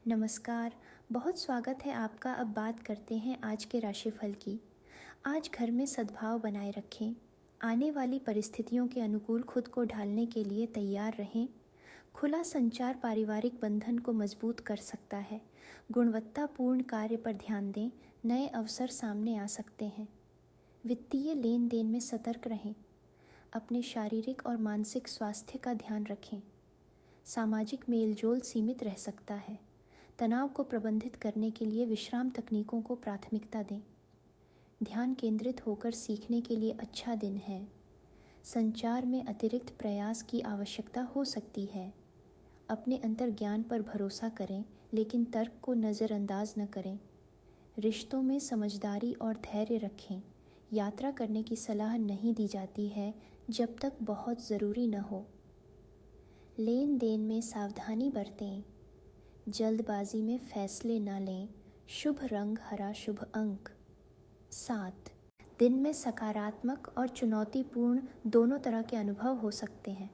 नमस्कार। बहुत स्वागत है आपका। अब बात करते हैं आज के राशिफल की। आज घर में सद्भाव बनाए रखें। आने वाली परिस्थितियों के अनुकूल खुद को ढालने के लिए तैयार रहें। खुला संचार पारिवारिक बंधन को मजबूत कर सकता है। गुणवत्तापूर्ण कार्य पर ध्यान दें, नए अवसर सामने आ सकते हैं। वित्तीय लेन देन में सतर्क रहें। अपने शारीरिक और मानसिक स्वास्थ्य का ध्यान रखें। सामाजिक मेलजोल सीमित रह सकता है। तनाव को प्रबंधित करने के लिए विश्राम तकनीकों को प्राथमिकता दें। ध्यान केंद्रित होकर सीखने के लिए अच्छा दिन है। संचार में अतिरिक्त प्रयास की आवश्यकता हो सकती है। अपने अंतर्ज्ञान पर भरोसा करें, लेकिन तर्क को नज़रअंदाज न करें। रिश्तों में समझदारी और धैर्य रखें। यात्रा करने की सलाह नहीं दी जाती है जब तक बहुत ज़रूरी न हो। लेन देन में सावधानी बरतें। जल्दबाजी में फैसले न लें। शुभ रंग हरा, शुभ अंक 7। दिन में सकारात्मक और चुनौतीपूर्ण दोनों तरह के अनुभव हो सकते हैं।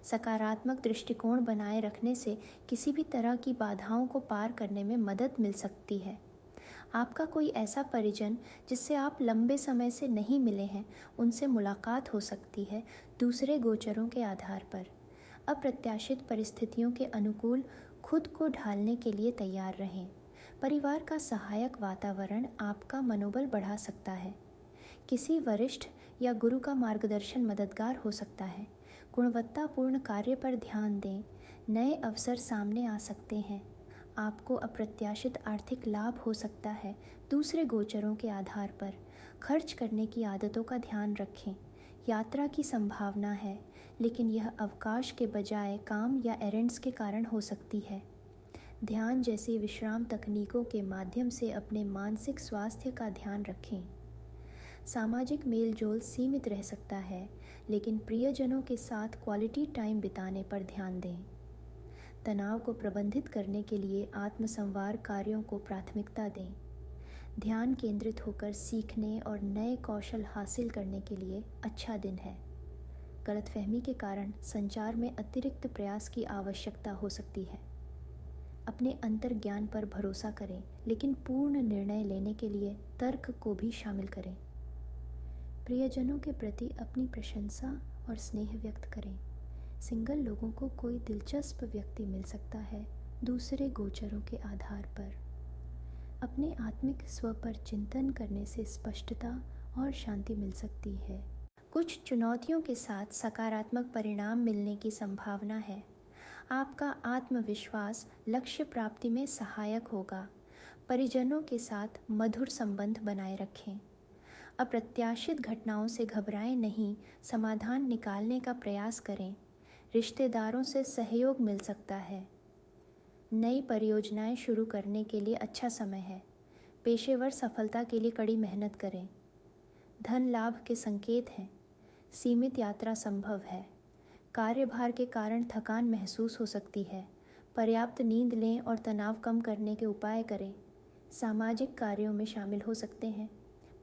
सकारात्मक दृष्टिकोण बनाए रखने से किसी भी तरह की बाधाओं को पार करने में मदद मिल सकती है। आपका कोई ऐसा परिजन जिससे आप लंबे समय से नहीं मिले हैं, उनसे मुलाकात हो सकती है। दूसरे गोचरों के आधार पर अप्रत्याशित परिस्थितियों के अनुकूल खुद को ढालने के लिए तैयार रहें। परिवार का सहायक वातावरण आपका मनोबल बढ़ा सकता है। किसी वरिष्ठ या गुरु का मार्गदर्शन मददगार हो सकता है। गुणवत्तापूर्ण कार्य पर ध्यान दें। नए अवसर सामने आ सकते हैं। आपको अप्रत्याशित आर्थिक लाभ हो सकता है। दूसरे गोचरों के आधार पर खर्च करने की आदतों का ध्यान रखें। यात्रा की संभावना है, लेकिन यह अवकाश के बजाय काम या एरेंड्स के कारण हो सकती है। ध्यान जैसी विश्राम तकनीकों के माध्यम से अपने मानसिक स्वास्थ्य का ध्यान रखें। सामाजिक मेलजोल सीमित रह सकता है, लेकिन प्रियजनों के साथ क्वालिटी टाइम बिताने पर ध्यान दें। तनाव को प्रबंधित करने के लिए आत्मसंवार कार्यों को प्राथमिकता दें। ध्यान केंद्रित होकर सीखने और नए कौशल हासिल करने के लिए अच्छा दिन है। गलतफहमी के कारण संचार में अतिरिक्त प्रयास की आवश्यकता हो सकती है। अपने अंतर्ज्ञान पर भरोसा करें, लेकिन पूर्ण निर्णय लेने के लिए तर्क को भी शामिल करें। प्रियजनों के प्रति अपनी प्रशंसा और स्नेह व्यक्त करें। सिंगल लोगों को कोई दिलचस्प व्यक्ति मिल सकता है। दूसरे गोचरों के आधार पर अपने आत्मिक स्व पर चिंतन करने से स्पष्टता और शांति मिल सकती है। कुछ चुनौतियों के साथ सकारात्मक परिणाम मिलने की संभावना है। आपका आत्मविश्वास लक्ष्य प्राप्ति में सहायक होगा। परिजनों के साथ मधुर संबंध बनाए रखें। अप्रत्याशित घटनाओं से घबराएं नहीं, समाधान निकालने का प्रयास करें। रिश्तेदारों से सहयोग मिल सकता है। नई परियोजनाएं शुरू करने के लिए अच्छा समय है। पेशेवर सफलता के लिए कड़ी मेहनत करें। धन लाभ के संकेत हैं। सीमित यात्रा संभव है। कार्यभार के कारण थकान महसूस हो सकती है। पर्याप्त नींद लें और तनाव कम करने के उपाय करें। सामाजिक कार्यों में शामिल हो सकते हैं।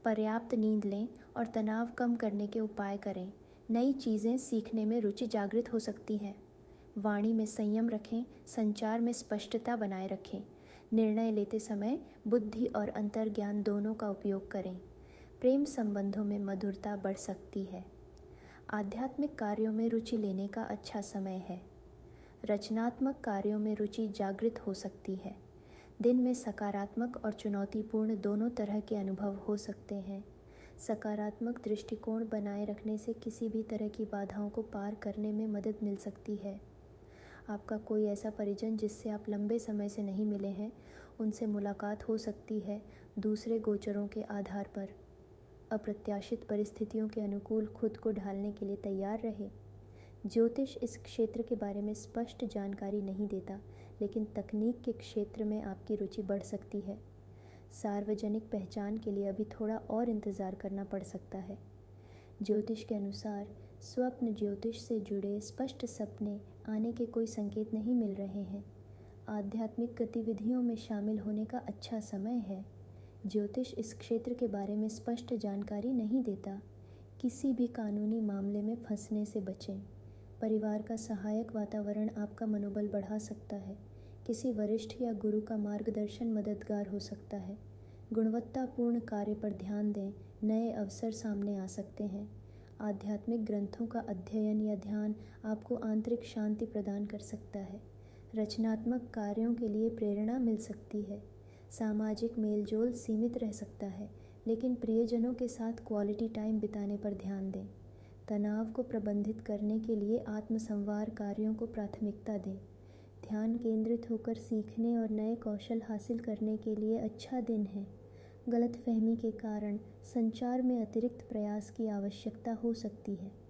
पर्याप्त नींद लें और तनाव कम करने के उपाय करें। नई चीज़ें सीखने में रुचि जागृत हो सकती है। वाणी में संयम रखें। संचार में स्पष्टता बनाए रखें। निर्णय लेते समय बुद्धि और अंतर्ज्ञान दोनों का उपयोग करें। प्रेम संबंधों में मधुरता बढ़ सकती है। आध्यात्मिक कार्यों में रुचि लेने का अच्छा समय है। रचनात्मक कार्यों में रुचि जागृत हो सकती है। दिन में सकारात्मक और चुनौतीपूर्ण दोनों तरह के अनुभव हो सकते हैं। सकारात्मक दृष्टिकोण बनाए रखने से किसी भी तरह की बाधाओं को पार करने में मदद मिल सकती है। आपका कोई ऐसा परिजन जिससे आप लंबे समय से नहीं मिले हैं, उनसे मुलाकात हो सकती है। दूसरे गोचरों के आधार पर अप्रत्याशित परिस्थितियों के अनुकूल खुद को ढालने के लिए तैयार रहे। ज्योतिष इस क्षेत्र के बारे में स्पष्ट जानकारी नहीं देता, लेकिन तकनीक के क्षेत्र में आपकी रुचि बढ़ सकती है। सार्वजनिक पहचान के लिए अभी थोड़ा और इंतज़ार करना पड़ सकता है। ज्योतिष के अनुसार स्वप्न ज्योतिष से जुड़े स्पष्ट सपने आने के कोई संकेत नहीं मिल रहे हैं। आध्यात्मिक गतिविधियों में शामिल होने का अच्छा समय है। ज्योतिष इस क्षेत्र के बारे में स्पष्ट जानकारी नहीं देता। किसी भी कानूनी मामले में फंसने से बचें। परिवार का सहायक वातावरण आपका मनोबल बढ़ा सकता है। किसी वरिष्ठ या गुरु का मार्गदर्शन मददगार हो सकता है। गुणवत्तापूर्ण कार्य पर ध्यान दें, नए अवसर सामने आ सकते हैं। आध्यात्मिक ग्रंथों का अध्ययन या ध्यान आपको आंतरिक शांति प्रदान कर सकता है। रचनात्मक कार्यों के लिए प्रेरणा मिल सकती है। सामाजिक मेलजोल सीमित रह सकता है, लेकिन प्रियजनों के साथ क्वालिटी टाइम बिताने पर ध्यान दें। तनाव को प्रबंधित करने के लिए आत्मसंवार कार्यों को प्राथमिकता दें। ध्यान केंद्रित होकर सीखने और नए कौशल हासिल करने के लिए अच्छा दिन है। गलतफहमी के कारण संचार में अतिरिक्त प्रयास की आवश्यकता हो सकती है।